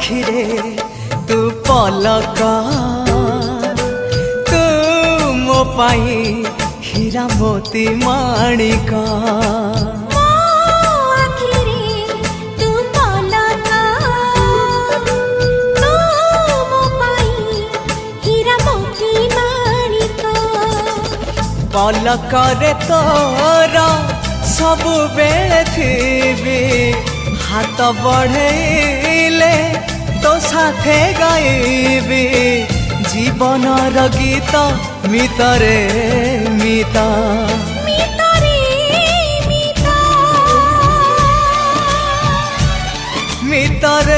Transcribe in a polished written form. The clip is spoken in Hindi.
आखिरे तू पलक तू मो पाई हीरा मोती माणिक पलकरे तोर सबु बेले थी हाथ बढ़ेले तो साथे गाइबी जीवनर गीत मितरे मिता मितर